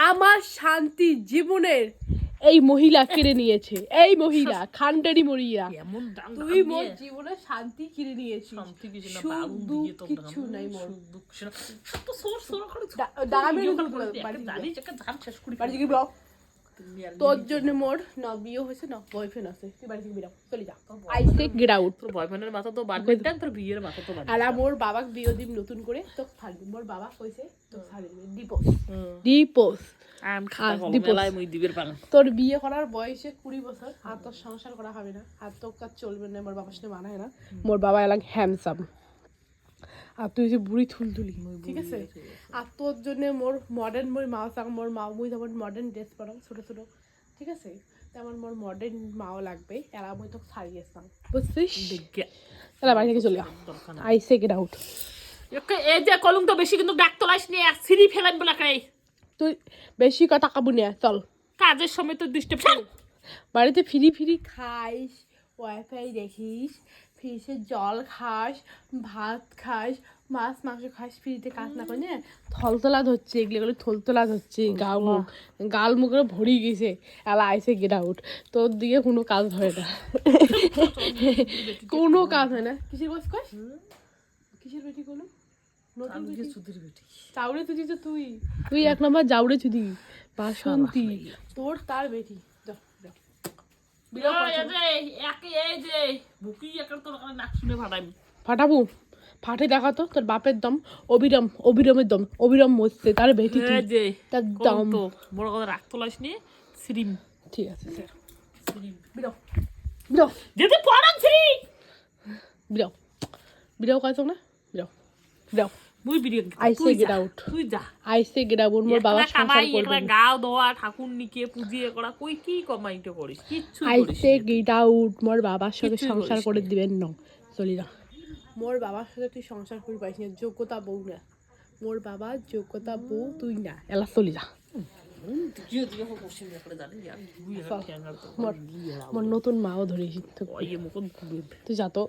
আমার শান্তি জীবনের এই মহিলা কেড়ে নিয়েছে, এই মহিলা খানটারি মরিয়া। তুই মোর জীবনে শান্তি কিনে নিয়েছিস, সুখ দুঃখ কিছু নাই মোর। তোর জন্য মোর না বিয়ে হয়েছে না বয়ফ্রেন্ড আছে, তুই বাড়ি থেকে বেরাও, চলে যা। I say get out. তোর বয়ফ্রেন্ডের মাথা তো বাদ দেন, তোর বিয়ের মাথা তো বাদ। আর মোর বাবাক বিয়ে দিম নতুন করে, তো ছাড়বি। মোর বাবা কইছে তো ছাড়বি, ডিপোজ ডিপোজ। তোর বিয়ে করার বয়সে 20 বছর, আর তোর সংসার করা হবে না, আর তোর কাজ চলবে না, মোর বাবার সাথে মানায় না। মোর বাবা এলাম হ্যান্ডসাম, আর তুই যে বুড়ি থুলতুলি, ঠিক আছে? আর তোর জন্য মোর মডার্ন, মোর মা চাক, মোর মা মুই যেমন মডার্ন ড্রেস পরাম ছোটো ছোটো, ঠিক আছে? তেমন মোর মডার্ন মাও লাগবে, এরা মুই তোকে ছাড়িয়ে আসতাম, বুঝছিস? তাহলে বাড়ি থেকে চলে যা, আই সে গেট আউট। এই যে কলম তো বেশি কিন্তু ডাক তোলাস নিয়ে সিঁড়ি ফেলান বলা খাই, তুই বেশি কথা কাবু নিয়ে চল। কাজের সময় তো ডিস্টার্ব। বাড়িতে ফ্রি ফ্রি খাইস, ওয়াইফাই দেখিস, ফ্রিজে জল খাস, ভাত খাস, মাছ মাংস খাস, ফ্রিতে কাজ না করে না থলতলা ধরছে, এগুলো থলতলা ধরছে, গাল মুখে ভরি গেছে, এলা আইসে গেট আউট। তোর দিকে কোনো কাজ হয় না, কোনো কাজ হয় না। কিসের বস কস? কিসের বেটি কোনো চাউড়ে চুদি তো তুই, তুই এক নম্বর জাউড়ে চুদি বাসন্তী, তোর তার বেটি। ফাটাবো, ফাটে দেখা তো তোর বাপের দম, অবিরাম অবিরামের দম, অবিরাম মরছে তার বেটি, তার দম। বড় কথা রাখ তোলাস নিয়ে সিরিম, ঠিক আছে স্যার, বিরাও যদি পড়ান সিরি বিরাও বিরাও কাজ না, বিরাও বিরাও। মুই বিরিয়ান আই সে গেট আউট, তুই যা। I say get out. মোর বাবা সংসার করবে, গাও দোয়া ঠাকুর নিকে পুজিয়ে করা, কই কি কমাইতে করিস কিচ্ছু আই করিস। সে গেট আউট। মোর বাবার সাথে সংসার করে দিবেন না, চলি যা। মোর বাবার সাথে তুই সংসার করি পাইস না, যোগ্যতা বউ না। মোর বাবা যোগ্যতা বউ, তুই না, এলা চলি যা। মোর নতুন মাও ধরেছি, তুই যা তো।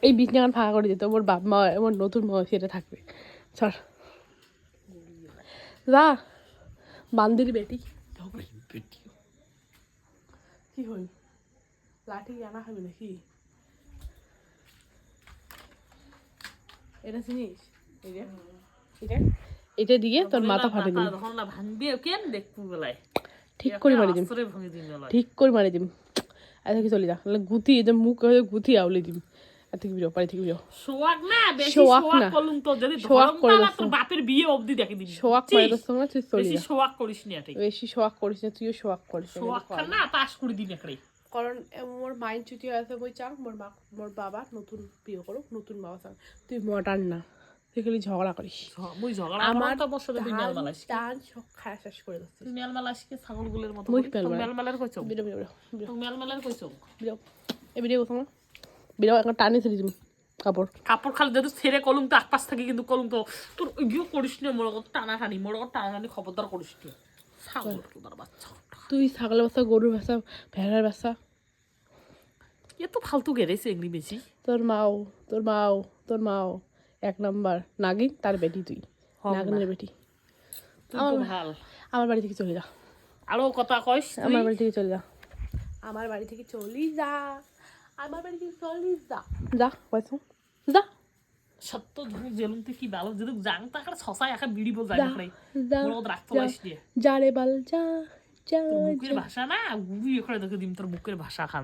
এই বিছনাখান ফাঁকা করে দিত, মোর বাপ মা, মোর নতুন মা সেটা থাকবে। সর যা, বান্দির বেটি। কি হল, লাঠি আনা খাবি নাকি? এটা চিনিস? এটা দিয়ে তোর মাথা ফাটে দিবি, ঠিক করে মারি দিবি, ঠিক করে মারি দিবি। এত কি চলে যা, গুতি যে মুখ গুতি আউলে দিবি। এত কি বিরো, বাড়ি থেকে বিরো। শোয়াক না, বেশি শোয়াক করলুম তো, যদি শোয়াক করে দাও, তোর বাপের বিয়ে অবধি দেখে দিবি। শোয়াক করে দাও না, তুই চলে যা। বেশি শোয়াক করিস না, ঠিক বেশি শোয়াক করিস না, তুইও শোয়াক করিস না। শোয়াক না পাস করে দিন একড়ে। কারণ মোর মাইন্ড ছুটি আছে, বই চাং মোর মা, মোর বাবা নতুন বিয়ে করুক, নতুন মা চাং। তুই মডার্ন না, তুই খালি ঝগড়া করিস। মুই ঝগড়া আমার তো বসে তুই মেলমালাস টান সব খায় শেষ করে দিছিস। তুই মেলমালাসকে ছাগলগুলোর মতো মুই মেলমালার কইছো, বিরো বিরো বিরো, তুই মেলমালার কইছো বিরো। এই ভিডিও কথা বিরো, এখন টানি ছেড়ে দিবি কাপড়। কাপড় খালি যদি ছেড়ে কলম তো একপাশ থাকি, কিন্তু কলম তো তোর ইয়ে করিস না, মোর টানাটানি, মোর টানাটানি খবরদার করিস না। ছাগল তোর বাচ্চা, তুই ছাগলের বাচ্চা, গরুর বাচ্চা, ভেড়ার বাচ্চা, এত ফালতু গেরেছে এগুলি বেশি। তোর মাও, তোর মাও, তোর মাও এক নাম্বার নাগিন, তার বেটি তুই, নাগিনের বেটি। আমার বাড়ি থেকে চলে যা, আরো কথা কইস, আমার বাড়ি থেকে চলে যা, আমার বাড়ি থেকে চলি যা, আমার বাড়ি থেকে চলি যা, যা কইছো যা। সত্য ধুক জেলুম তুই কি ভালো যদি জাং তাকার ছসায় একা বিড়ি বল যায় না, মোর রাখতে লাইস দিয়ে যা রে বাল যা, যা। মুখের ভাষা না গুবি করে দেখে দিম তোর মুখের ভাষা খান।